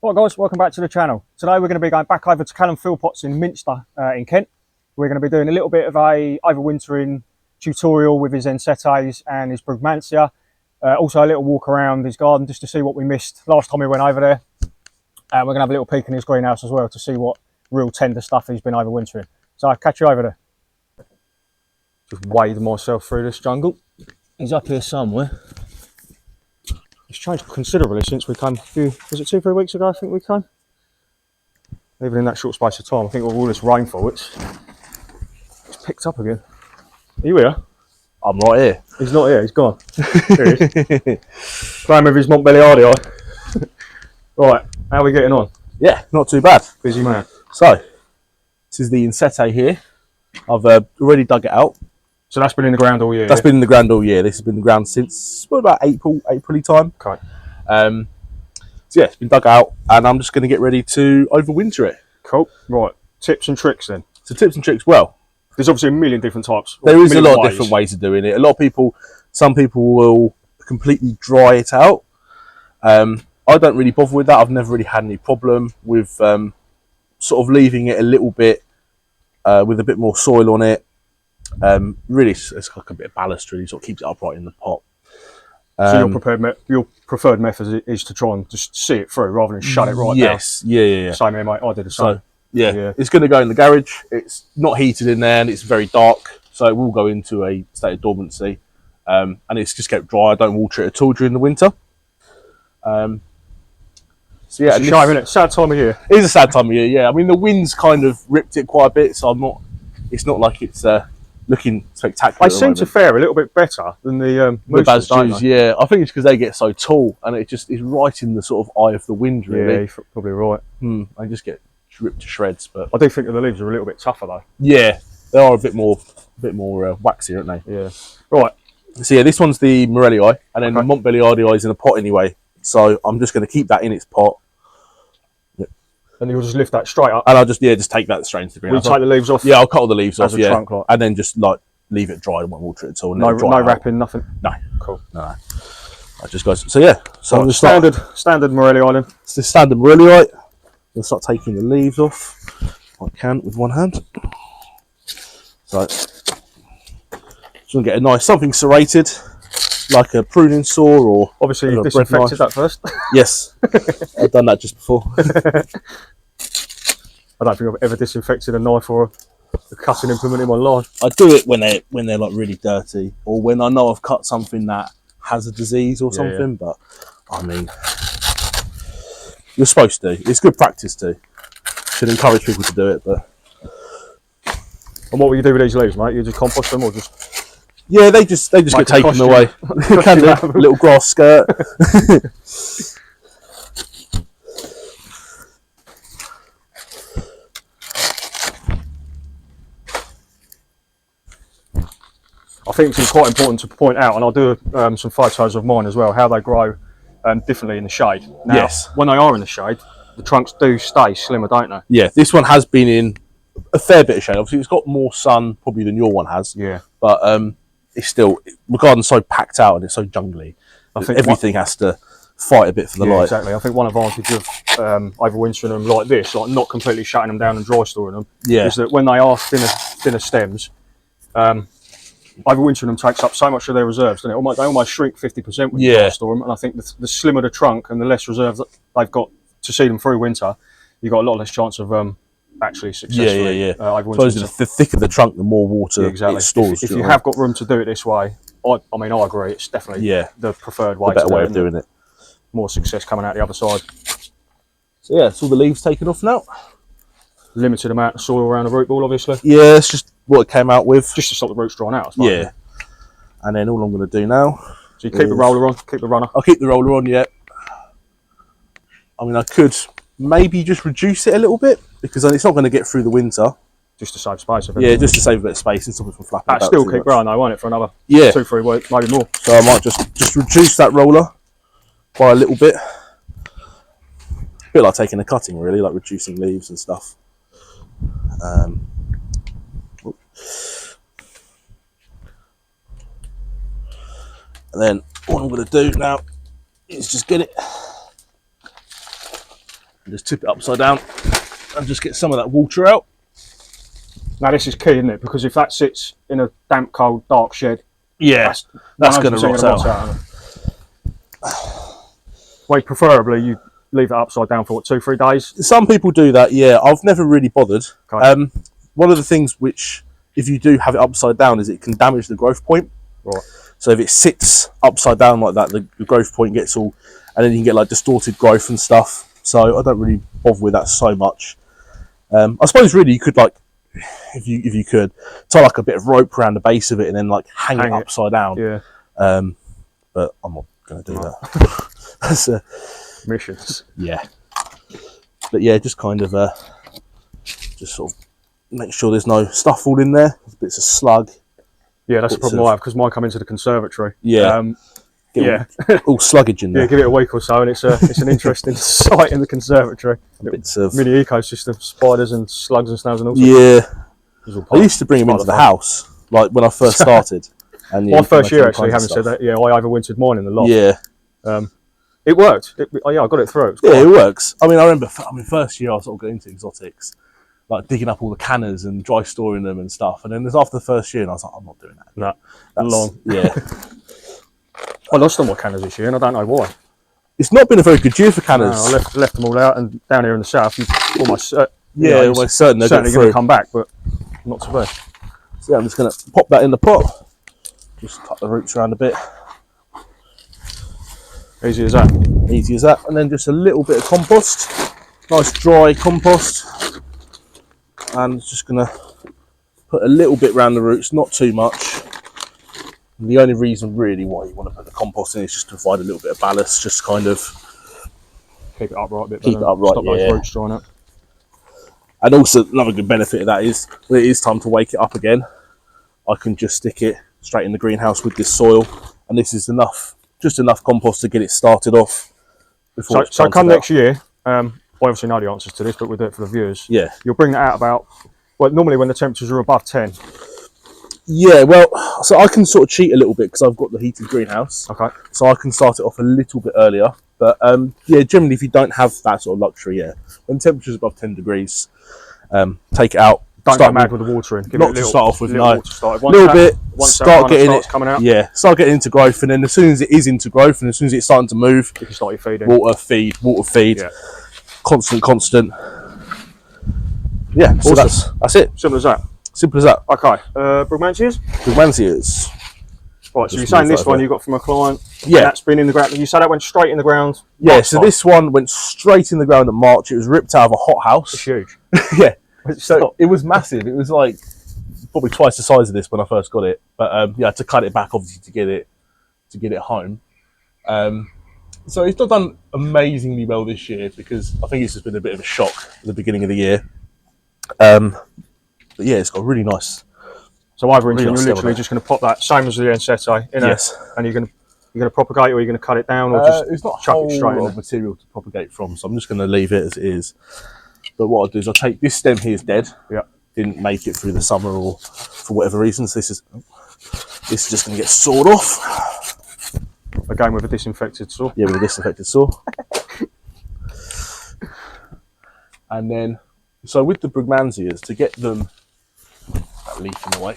Right guys, welcome back to the channel. Today we're going to be going back over to Callum Philpotts in Minster in Kent. We're going to be doing a little bit of a overwintering tutorial with his Ensetes and his Brugmansia. Also a little walk around his garden just to see what we missed last time we went over there. And we're going to have a little peek in his greenhouse as well to see what real tender stuff he's been overwintering. So I'll catch you over there. Just wade myself through this jungle. He's up here somewhere. It's changed considerably since we came was it 2-3 weeks ago I think we came? Even in that short space of time, I think with all this rainfall, it's picked up again. Are you here? I'm right here. He's not here, he's gone. Here he is. Playing with his Montbelliardi. Right, how are we getting on? Yeah, not too bad. Busy man. So, this is the Ensete here. I've already dug it out. So that's been in the ground all year? That's been in the ground all year. This has been in the ground since about April-y time. Okay. So yeah, it's been dug out and I'm just going to get ready to overwinter it. Cool. Right, tips and tricks then. So tips and tricks, well, there's obviously a million different types. There is a lot of different ways of doing it. A lot of people, some people will completely dry it out. I don't really bother with that. I've never really had any problem with sort of leaving it a little bit with a bit more soil on it. Really, it's like a bit of ballast, really, sort of keeps it upright in the pot. So your preferred method is to try and just see it through rather than shut it right down? Yes, yeah. Same here, mate. I did the same. So, yeah, it's going to go in the garage. It's not heated in there and it's very dark, so it will go into a state of dormancy. And it's just kept dry. I don't water it at all during the winter. So yeah, it's a shame, isn't it? Sad time of year. It is a sad time of year, yeah. I mean, the wind's kind of ripped it quite a bit, so it's not like it's looking spectacular. They seem to fare a little bit better than the Basjus, yeah. I think it's because they get so tall and it just is right in the sort of eye of the wind, really. Yeah, you're probably right. They just get ripped to shreds. But I do think that the leaves are a little bit tougher though. Yeah, they are a bit more waxy, aren't they? Yeah. Right. So yeah, this one's the Morellii, and then the Montbelliardi is in a pot anyway. So I'm just going to keep that in its pot. And you'll just lift that straight up. And I'll just take that straight into the greenhouse. Will you take the leaves off? Yeah, I'll cut all the leaves off. Yeah. Trunk, like. And then just like leave it dry. I won't water it at all. No wrapping, nothing. No. Cool. No. That just goes. So yeah. So right, I'm just standard Morellii Island. It's the standard Morellii. I'll start taking the leaves off. I can with one hand. So just gonna get a nice something serrated, like a pruning saw, or obviously you've disinfected that first. Yes, I've done that just before. I don't think I've ever disinfected a knife or a cutting implement in my life. I do it when they're like really dirty, or when I know I've cut something that has a disease or something. Yeah. But I mean, you're supposed to. It's good practice to. Should encourage people to do it. But and what will you do with these leaves, mate? You just compost them, or just? Yeah, they just get taken away. Can do. Little grass skirt. I think it's quite important to point out, and I'll do some photos of mine as well, how they grow differently in the shade. Now, yes. When they are in the shade, the trunks do stay slimmer, don't they? Yeah, this one has been in a fair bit of shade. Obviously, it's got more sun probably than your one has. Yeah. But it's still, the garden's so packed out and it's so jungly. I think everything has to fight a bit for the light. Exactly. I think one advantage of overwintering them like this, like not completely shutting them down and dry storing them, is that when they are thinner stems, overwintering them takes up so much of their reserves, doesn't it? They almost shrink 50% when you dry store them, and I think the slimmer the trunk and the less reserves that they've got to see them through winter, you've got a lot less chance of actually successfully overwintering. So the thicker the trunk, the more water it stores. If you have got room to do it this way, I mean, I agree, it's definitely the preferred way. The better way of doing it. More success coming out the other side. So yeah, it's all the leaves taken off now. Limited amount of soil around the root ball, obviously. Yeah, it's just what it came out with. Just to stop the roots drying out, I suppose. Yeah. And then all I'm going to do now... So you keep the roller on, keep the runner? I'll keep the roller on, yeah. I mean, I could maybe just reduce it a little bit, because it's not going to get through the winter. Just to save space. Yeah, just to save a bit of space and stop it from flapping about. That'll still keep growing though, won't it, for another 2-3 weeks, maybe more. So I might just reduce that roller by a little bit. A bit like taking a cutting, really, like reducing leaves and stuff. And then what I'm going to do now is just get it And just tip it upside down and just get some of that water out. Now this is key, isn't it? Because if that sits in a damp, cold, dark shed, Yeah, that's going to rot out. Well, preferably you leave it upside down for what, 2-3 days? Some people do that, yeah. I've never really bothered. Okay. One of the things which, if you do have it upside down, is it can damage the growth point. Right. So if it sits upside down like that, the growth point gets all, and then you can get like distorted growth and stuff. So I don't really bother with that so much. I suppose really you could like, if you could tie like a bit of rope around the base of it and then like hang it upside down. Yeah. But I'm not going to do that. That's missions. Yeah. But yeah, just kind of just sort of make sure there's no stuff all in there. There's bits of slug. Yeah, that's the problem I have because mine come into the conservatory. Yeah. Yeah. All sluggage in there. Yeah, give it a week or so and it's an interesting sight in the conservatory. Bits of mini ecosystem, spiders and slugs and snails and all sorts. Yeah. I used to bring them into the house, like when I first started. And my first year actually, having said that, yeah, I overwintered mine in the loft. Yeah. It worked. Yeah, I got it through. Yeah, it works. I mean, I remember, first year I was sort of getting into exotics, like digging up all the canners and dry storing them and stuff. And then there's after the first year, and I was like, I'm not doing that. No, that's long. Yeah. I lost all my canners this year, and I don't know why. It's not been a very good year for canners. No, I left them all out, and down here in the south, you almost almost certain they're certainly going to come back, but not so bad. So yeah, I'm just going to pop that in the pot. Just tuck the roots around a bit. Easy as that. Easy as that. And then just a little bit of compost. Nice dry compost. And just going to put a little bit around the roots, not too much. And the only reason really why you want to put the compost in is just to provide a little bit of ballast, just kind of keep it upright a bit. Keep it upright, stop those roots drying up. And also another good benefit of that is when it is time to wake it up again, I can just stick it straight in the greenhouse with this soil, and this is enough, just enough compost to get it started off. So come next year, I obviously know the answers to this, but we'll do it for the viewers. Yeah. You'll bring that out about, well, normally when the temperatures are above 10. Yeah, well, so I can sort of cheat a little bit because I've got the heated greenhouse. Okay. So I can start it off a little bit earlier. But yeah, generally if you don't have that sort of luxury, yeah, when temperature's above 10 degrees, take it out. Don't go mad with the watering. Give not it a little, to start off with, no. A little bit, start getting it coming out. Yeah, start getting into growth, and then as soon as it is into growth, and as soon as it's starting to move, you can start your feeding. Water feed, yeah. constant. Yeah, so awesome. that's it. Simple as that. Simple as that. Okay, Brugmansias? Brugmansias. Right, so you're saying this one you got from a client? Yeah. That's been in the ground. You said that went straight in the ground? Yeah, so this one went straight in the ground in March. It was ripped out of a hothouse. It's huge. Yeah. So it was massive. It was like probably twice the size of this when I first got it. But yeah, to cut it back obviously to get it home. So it's not done amazingly well this year because I think it's just been a bit of a shock at the beginning of the year. But yeah, it's got really nice. So overwintering, you're literally just going to pop that same as the Ensete in yes. And you're going to propagate, or you're going to cut it down, or just it's not chuck a it straight in lot of material to propagate from, so I'm just going to leave it as it is. But what I'll do is I'll take this stem here is dead. Yeah. Didn't make it through the summer or for whatever reasons. This is just going to get sawed off. Again with a disinfected saw. Yeah, with a disinfected saw. And then, so with the Brugmansias, to get them, that leaf in the way,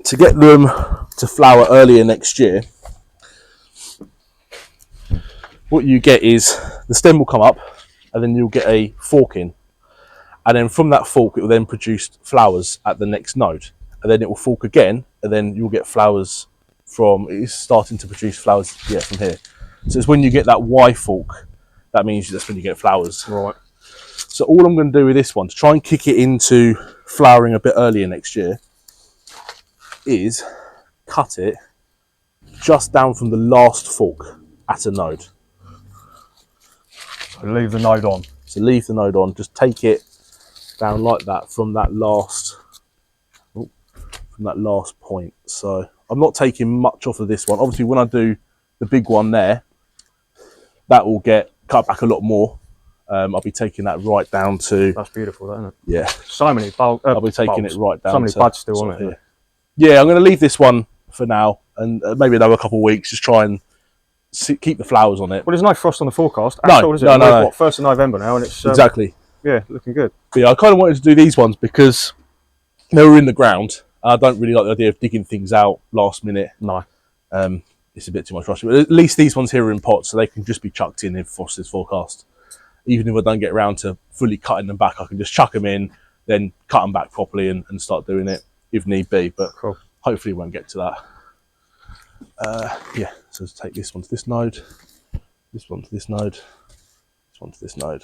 to get them to flower earlier next year, what you get is the stem will come up and then you'll get a fork in. And then from that fork, it will then produce flowers at the next node. And then it will fork again, and then you'll get flowers from, it's starting to produce flowers, yeah, from here. So it's when you get that Y fork, that means that's when you get flowers. Right. So all I'm going to do with this one, to try and kick it into flowering a bit earlier next year, is cut it just down from the last fork at a node. So leave the node on. So leave the node on, just take it down like that from that last point. So I'm not taking much off of this one. Obviously when I do the big one there, that will get cut back a lot more. I'll be taking that right down to... That's beautiful, isn't it? Yeah. So many I'll be taking bulbs. it right down so many to... buds still on it. Here. Yeah, I'm going to leave this one for now and maybe another couple of weeks, just try and keep the flowers on it. Well, there's no frost on the forecast at No, all, is it? no, no, What, 1st of November now, and it's Exactly. yeah, looking good. But yeah, I kind of wanted to do these ones because they were in the ground. I don't really like the idea of digging things out last minute. No. It's a bit too much rush. But at least these ones here are in pots, so they can just be chucked in if frost is forecast. Even if I don't get around to fully cutting them back, I can just chuck them in, then cut them back properly and start doing it if need be. But cool. Hopefully we won't get to that. Yeah, so let's take this one to this node, this one to this node, this one to this node.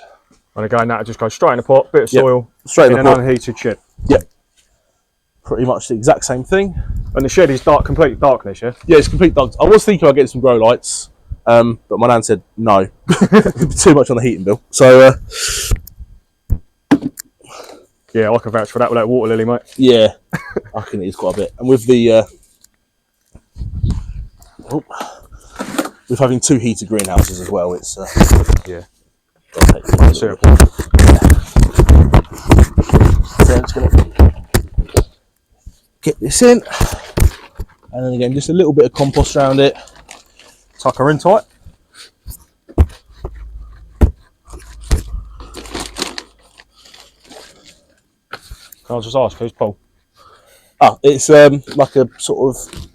And again, that just goes straight in the pot, bit of soil, straight in an the pot. unheated shed. Yep. Pretty much the exact same thing. And the shed is dark, complete darkness, yeah? Yeah, it's complete dark. I was thinking about getting some grow lights, but my nan said no. Too much on the heating bill. So, yeah, I can vouch for that with that water lily, mate. yeah, I reckon it is quite a bit. And with the, with having 2 heated greenhouses as well, it's, yeah. So I'm just going to get this in. And then again, just a little bit of compost around it. Tuck her in tight. Can I just ask, who's Paul? Ah, it's like a sort of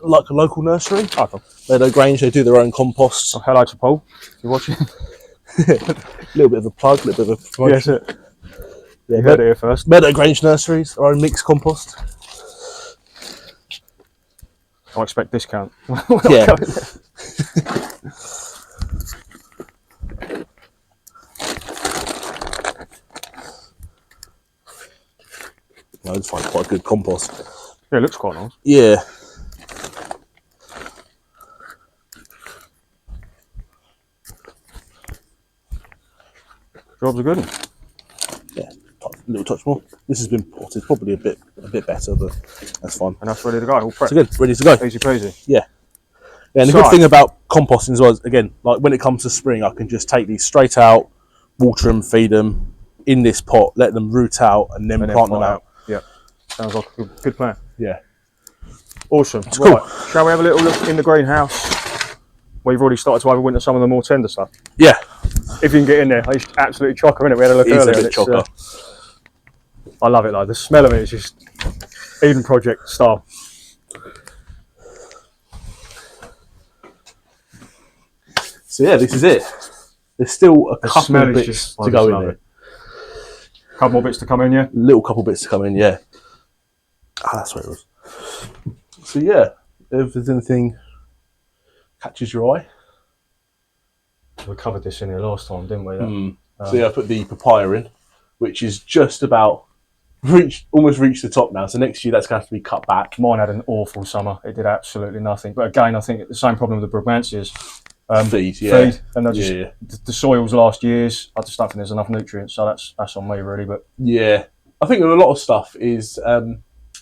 like a local nursery. Okay. Meadow Grange, they do their own compost. Oh, hello to Paul. You watching? A little bit of a plug, a little bit of a promotion. Yes, yeah, you heard it here first. Meadow Grange Nurseries, their own mixed compost. I expect discount. Yeah. I just find quite a good compost. Yeah, it looks quite nice. Yeah. Jobs are good. Yeah, a little touch more. This has been potted, probably a bit better, but that's fine. And that's ready to go. All prepped. So good, ready to go. Easy peasy. Yeah. Yeah, and the good thing about composting as well is, again, like when it comes to spring, I can just take these straight out, water them, feed them in this pot, let them root out, and then plant them out. Yeah, sounds like a good plan. Yeah. Awesome. It's cool. Right. Shall we have a little look in the greenhouse? We've already started to overwinter some of the more tender stuff. Yeah. If you can get in there, it's absolutely chocker, isn't it? We had a look earlier. A bit chocker. I love it though. The smell of it is just Eden Project style. So yeah, this is it. There's still a couple of bits to go in there. Couple more bits to come in, yeah? Little couple bits to come in, yeah. Ah, that's where it was. So yeah, if there's anything catches your eye. We covered this in here last time, didn't we? So yeah, I put the papaya in, which is just about almost reached the top now. So next year that's going to have to be cut back. Mine had an awful summer. It did absolutely nothing. But again, I think the same problem with the Brugmansias. Feed, yeah. Feed, and the soils last year's. I just don't think there's enough nutrients, so that's on me really. But yeah, I think a lot of stuff is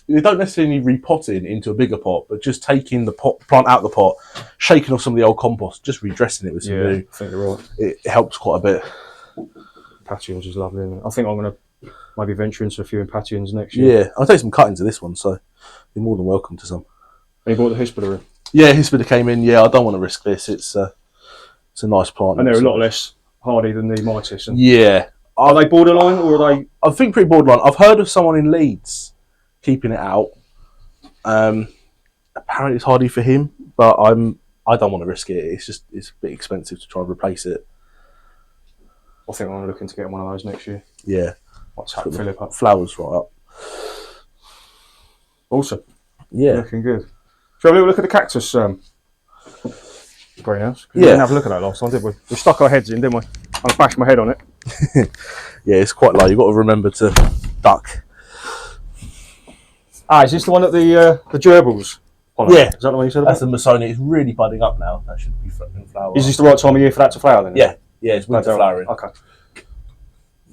they don't necessarily need repotting into a bigger pot, but just taking the plant out of the pot, shaking off some of the old compost, just redressing it with some new. I think you're right. It helps quite a bit. Impatiens is lovely, isn't it? I think I'm going to maybe venture into a few Impatiens next year. Yeah, I'll take some cuttings of this one, so you're more than welcome to some. And you bought the Hispida in? Yeah, Hispida came in. Yeah, I don't want to risk this. It's a nice plant. And they're a lot less hardy than the Mitis. And yeah. Are they borderline or are they? I think pretty borderline. I've heard of someone in Leeds keeping it out. Apparently it's hardy for him, but I don't want to risk it. It's a bit expensive to try and replace it. I think I'm looking to get one of those next year. Yeah. I'll tap Philip up. Flowers right up. Awesome. Yeah. Looking good. Shall we have a look at the cactus greenhouse? We Yeah. didn't have a look at that last time, did we? We stuck our heads in, didn't we? I bashed my head on it. Yeah, it's quite low. You've got to remember to duck. Ah, is this the one at the gerbils? Yeah. Is that the one you said That's about? the Masoni. It's really budding up now. That should be flowering. Is this the right time of year for that to flower then? Yeah. Yeah, it's winter flowering. Okay.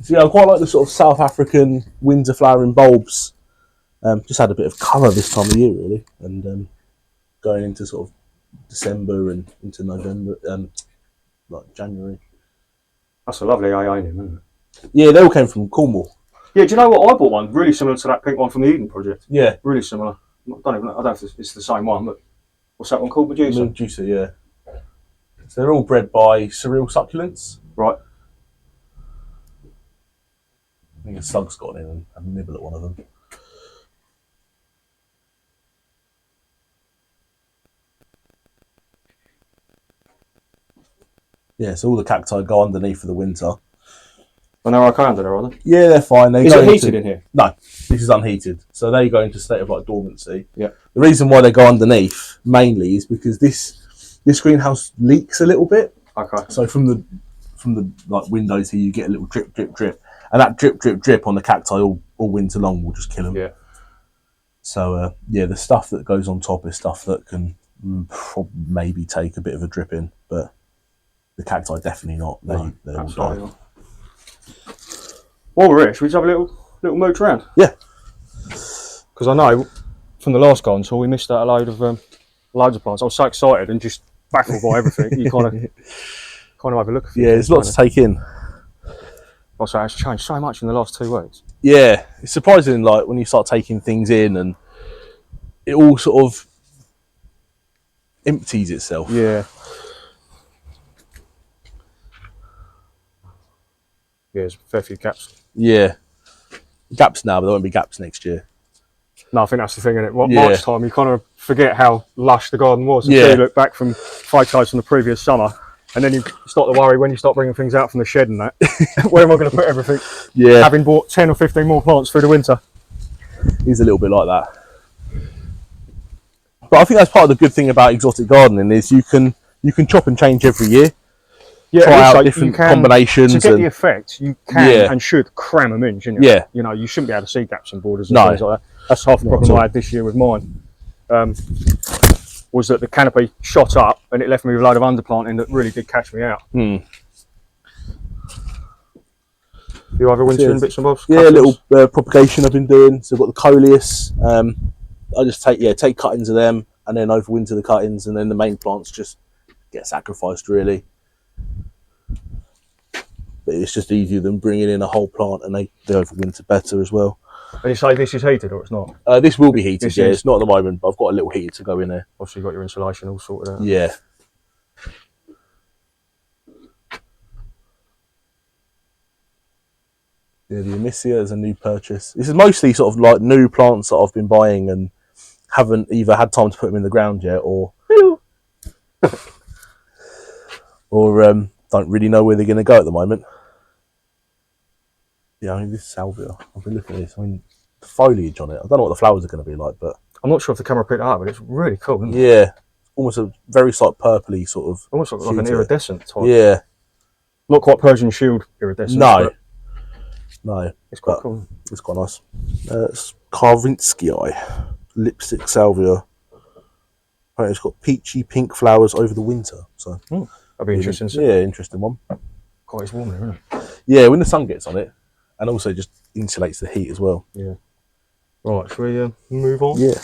So yeah, I quite like the sort of South African winter flowering bulbs. Just had a bit of colour this time of year, really. And going into sort of December and into November, like January. That's a lovely Ionian, isn't it? Yeah, they all came from Cornwall. Yeah, do you know what? I bought one really similar to that pink one from the Eden Project. Yeah. Really similar. I don't know if it's the same one, but what's that one called? Medusa? Medusa, yeah. So they're all bred by cereal succulents. Right. I think a slug's got in and had a nibble at one of them. Yeah, so all the cacti go underneath for the winter. And they're okay under there, are they? Yeah, they're fine. Is it heated in here? No, this is unheated. So they go into a state of like dormancy. Yeah. The reason why they go underneath mainly is because this greenhouse leaks a little bit. Okay. So from the like windows here, you get a little drip, drip, drip, and that drip, drip, drip on the cacti all winter long will just kill them. Yeah. So yeah, the stuff that goes on top is stuff that can maybe take a bit of a dripping, but the cacti definitely not. They all die. Not. While we're here, should we just have a little mooch around? Yeah. Because I know from the last garden tour we missed out a load of loads of plants. I was so excited and just baffled by everything. You kind of overlook a few. Yeah, there's lots to take in. Also, it's changed so much in the last 2 weeks. Yeah, it's surprising, like when you start taking things in and it all sort of empties itself. Yeah. Yeah, there's a fair few gaps. Yeah, gaps now, but there won't be gaps next year. No, I think that's the thing, isn't it? Yeah. March time, you kind of forget how lush the garden was Yeah. until you look back from photos from the previous summer, and then you start to worry when you start bringing things out from the shed and that. Where am I going to put everything? Yeah, Having bought 10 or 15 more plants through the winter. it's a little bit like that. But I think that's part of the good thing about exotic gardening is you can chop and change every year. Yeah, try also out different you can, combinations. to get the effect, you can and should cram them in, shouldn't you? Yeah. You know, you shouldn't be able to see gaps and borders and No. things like that. That's half the problem I had this year with mine. Was that the canopy shot up and it left me with a load of underplanting that really did catch me out. You overwintering bits and bobs? Yeah, a little propagation I've been doing. So I've got the coleus. I just take cuttings of them and then overwinter the cuttings, and then the main plants just get sacrificed really. But it's just easier than bringing in a whole plant, and they overwinter better as well. And you say this is heated or it's not? This will be heated, This yeah. is. It's not at the moment, but I've got a little heater to go in there. Obviously you've got your insulation all sorted out. Yeah. Yeah, the Amicia is a new purchase. This is mostly sort of like new plants that I've been buying and haven't either had time to put them in the ground yet, or don't really know where they're going to go at the moment. Yeah, I mean, this salvia, I've been looking at this. I mean, the foliage on it, I don't know what the flowers are going to be like, but I'm not sure if the camera picked it up, but it's really cool, isn't it? yeah, almost a very slight purpley sort of. Almost like an iridescent type. Yeah. Not quite Persian shield iridescent. No. No. It's quite cool. It's quite nice. It's Carvinskii, lipstick salvia. Apparently it's got peachy pink flowers over the winter. So that'd be interesting. Yeah, interesting one. Quite it's warm there, isn't it? Yeah, when the sun gets on it, and also just insulates the heat as well. Yeah. Right, shall we move on? Yeah.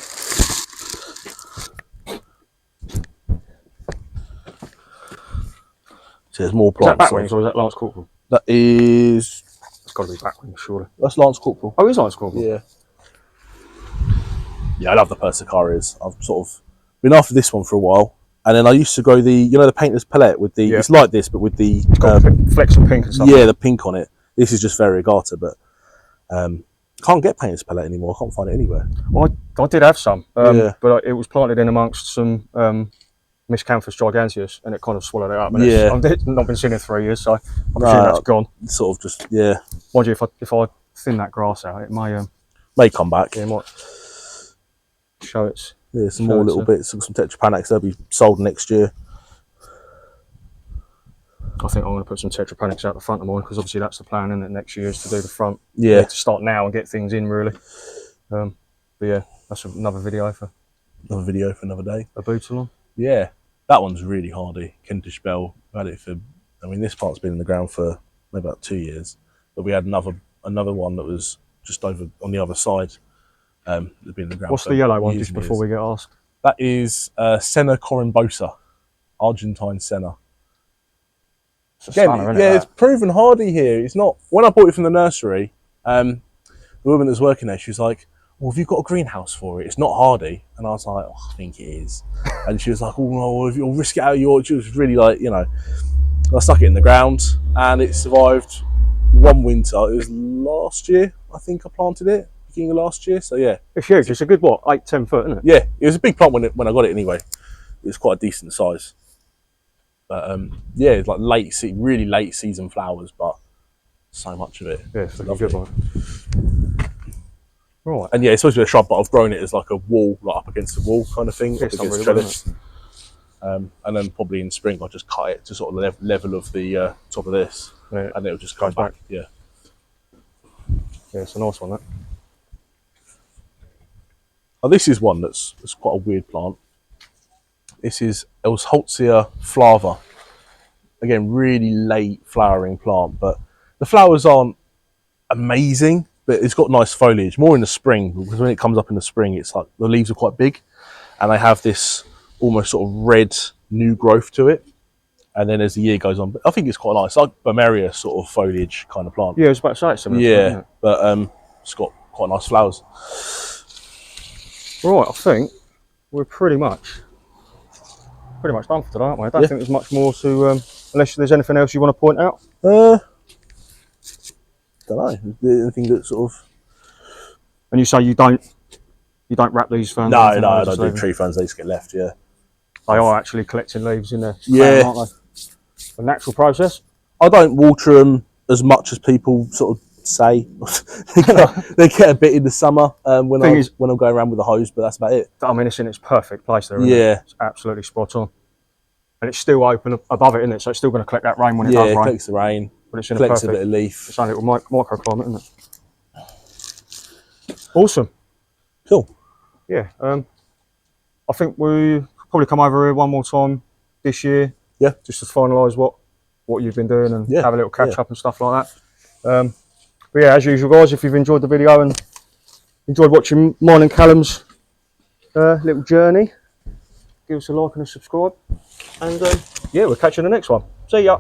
So there's more plants. Is that Batwings or is that Lance Corporal? That is. It's got to be Batwings, surely. That's Lance Corporal. Oh, it is Lance Corporal? Yeah. Yeah, I love the Persicarias. I've sort of been after this one for a while. And then I used to grow the painter's palette with the, it's like this, but with the... It's got flecks of pink and stuff. Yeah, the pink on it. This is just variegata, but can't get painter's palette anymore. I can't find it anywhere. Well, I did have some, but it was planted in amongst some Miscanthus giganteus, and it kind of swallowed it up. And I've not been seeing it 3 years, so I'm assuming that's gone. Sort of just, yeah. Mind you, if I thin that grass out, it may come back. Yeah, it might show its... Yeah, some more little bits, some tetrapanax, they'll be sold next year. I think I'm going to put some tetrapanax out the front of mine, because obviously that's the plan, isn't it? Next year is to do the front. Yeah. To start now and get things in, really. But yeah, that's another video for... Another video for another day. A bootalon. Yeah, that one's really hardy. Kentish Bell. We had it for, I mean, this part's been in the ground for maybe about 2 years, but we had another one that was just over on the other side. Been in the ground. What's the yellow one, just before we get asked? That is Senna corimbosa, Argentine Senna. Again, it's proven hardy here. It's not. When I bought it from the nursery, the woman that's working there, she was like, well, have you got a greenhouse for it? It's not hardy. And I was like, oh, I think it is. And she was like, oh no, well, if you'll risk it out of your, she was really like, you know, I stuck it in the ground and it survived one winter. It was last year, I think I planted it, beginning of last year. So yeah. It's huge. It's a good, what, 8-10 foot, isn't it? Yeah, it was a big plant when I got it anyway. It was quite a decent size. But yeah, it's like really late season flowers, but so much of it. Yeah, it's looking good one. Right. And yeah, it's supposed to be a shrub, but I've grown it as like a wall, like up against the wall kind of thing, Yeah, up against trellis. And then probably in spring I'll just cut it to sort of level of the top of this, Yeah. and it'll just come back. Yeah. Yeah, it's a nice one, that. Oh, this is one that's quite a weird plant. This is Ensetes flava. Again, really late flowering plant, but the flowers aren't amazing, but it's got nice foliage. More in the spring, because when it comes up in the spring, it's like the leaves are quite big, and they have this almost sort of red new growth to it. And then as the year goes on, I think it's quite nice, like Brumaria sort of foliage kind of plant. Yeah, I was about to say it's similar. Yeah, isn't it? but it's got quite nice flowers. Right, I think we're pretty much done for today, aren't we? I don't think there's much more to, unless there's anything else you want to point out. Don't know. Anything that sort of. And you say you don't wrap these ferns? No, I don't do tree ferns. They just get left. Yeah, they are actually collecting leaves in there. Yeah, aren't they? A natural process. I don't water them as much as people sort of say. they get a bit in the summer when I'm going around with the hose, but that's about it. I mean, it's in its perfect place there. Yeah, it's absolutely spot on, and it's still open above it, isn't it? So it's still going to collect that rain when it does rain. Yeah, it collects the rain. But it's in collects a bit of leaf. It's only a little microclimate, isn't it? Awesome. Cool. Yeah. I think we probably come over here one more time this year. Yeah. Just to finalise what you've been doing and have a little catch up and stuff like that. But yeah, as usual, guys, if you've enjoyed the video and enjoyed watching mine and Callum's little journey, give us a like and a subscribe. And yeah, we'll catch you in the next one. See ya.